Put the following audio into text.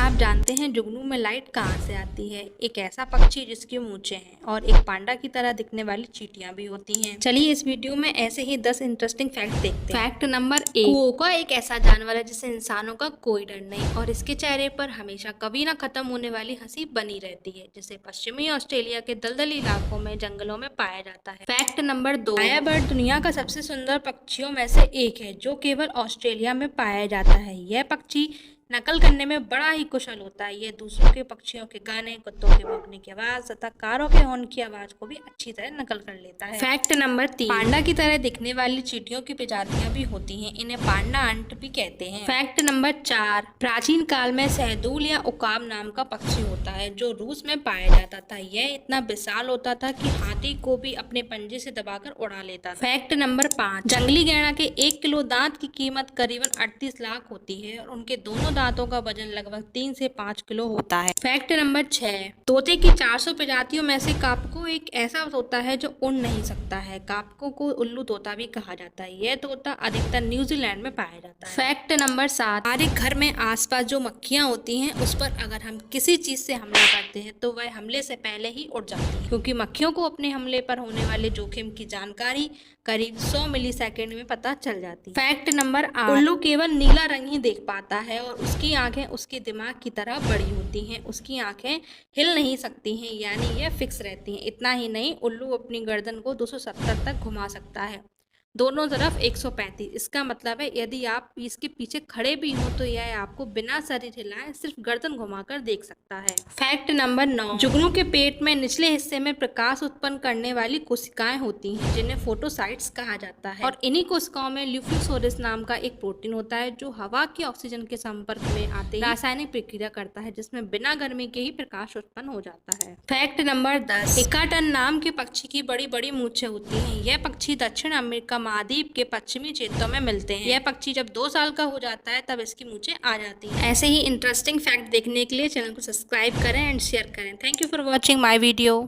आप जानते हैं जुगनू में लाइट कहाँ से आती है? एक ऐसा पक्षी जिसकी मूंछें हैं और एक पांडा की तरह दिखने वाली चींटियां भी होती हैं। चलिए इस वीडियो में ऐसे ही 10 इंटरेस्टिंग फैक्ट देखते हैं। फैक्ट नंबर 1, कुओका एक ऐसा जानवर है जिसे इंसानों का कोई डर नहीं और इसके चेहरे पर हमेशा कभी ना खत्म होने वाली हंसी बनी रहती है, जिसे पश्चिमी ऑस्ट्रेलिया के दलदली इलाकों में जंगलों में पाया जाता है। फैक्ट नंबर 2, फायरबर्ड दुनिया का सबसे सुंदर पक्षियों में से एक है जो केवल ऑस्ट्रेलिया में पाया जाता है। यह पक्षी नकल करने में बड़ा ही कुशल होता है। यह दूसरों के पक्षियों के गाने, कुत्तों के भौंकने की आवाज तथा कारों के हॉर्न की आवाज को भी अच्छी तरह नकल कर लेता है। फैक्ट नंबर 3, पांडा की तरह दिखने वाली चींटियों की प्रजातियां भी होती हैं। इन्हें पांडा अंट भी कहते हैं। फैक्ट नंबर 4, प्राचीन काल में सहदूल या उकाब नाम का पक्षी होता है जो रूस में पाया जाता था। यह इतना विशाल होता था कि हाथी को भी अपने पंजे से दबाकर उड़ा लेता था। फैक्ट नंबर 5, जंगली गैंडा के 1 किलो दांत की कीमत करीबन 38 लाख होती है और उनके दोनों दांतों का वजन लगभग 3 से 5 किलो होता है। फैक्ट नंबर 6, तोते की 400 प्रजातियों में से कापको एक ऐसा तोता है जो उड़ नहीं सकता है। कापको को उल्लू तोता भी कहा जाता है। यह तोता अधिकतर न्यूजीलैंड में पाया जाता है। फैक्ट नंबर 7, हमारे घर में आसपास जो मक्खियां होती हैं उस पर अगर हम किसी चीज से हमला करते हैं तो वह हमले से पहले ही उड़ जाती है, क्योंकि मक्खियों को अपने हमले पर होने वाले जोखिम की जानकारी करीब 100 मिलीसेकंड में पता चल जाती है। फैक्ट नंबर 8, उल्लू केवल नीला रंग ही देख पाता है और उसकी आंखें उसके दिमाग की तरह बड़ी होती हैं। उसकी आंखें हिल नहीं सकती हैं, यानी यह फिक्स रहती हैं। इतना ही नहीं, उल्लू अपनी गर्दन को 270 तक घुमा सकता है, दोनों तरफ 135। इसका मतलब है यदि आप इसके पीछे खड़े भी हो तो यह आपको बिना शरीर हिलाए सिर्फ गर्दन घुमाकर देख सकता है। फैक्ट नंबर 9, जुगनू के पेट में निचले हिस्से में प्रकाश उत्पन्न करने वाली कोशिकाएं होती हैं जिन्हें फोटोसाइट्स कहा जाता है और इन्हीं कोशिकाओं में ल्यूफोसोरिस नाम का एक प्रोटीन होता है जो हवा के ऑक्सीजन के संपर्क में आते ही रासायनिक प्रक्रिया करता है जिसमें बिना गर्मी के ही प्रकाश उत्पन्न हो जाता है। फैक्ट नंबर 10, इकाटन नाम के पक्षी की बड़ी बड़ी मूंछें होती हैं। यह पक्षी दक्षिण अमेरिका महाद्वीप के पश्चिमी क्षेत्रों में मिलते हैं। यह पक्षी जब 2 साल का हो जाता है तब इसकी मूंछें आ जाती हैं। ऐसे ही इंटरेस्टिंग फैक्ट देखने के लिए चैनल को सब्सक्राइब करें एंड शेयर करें। Thank you for watching my video.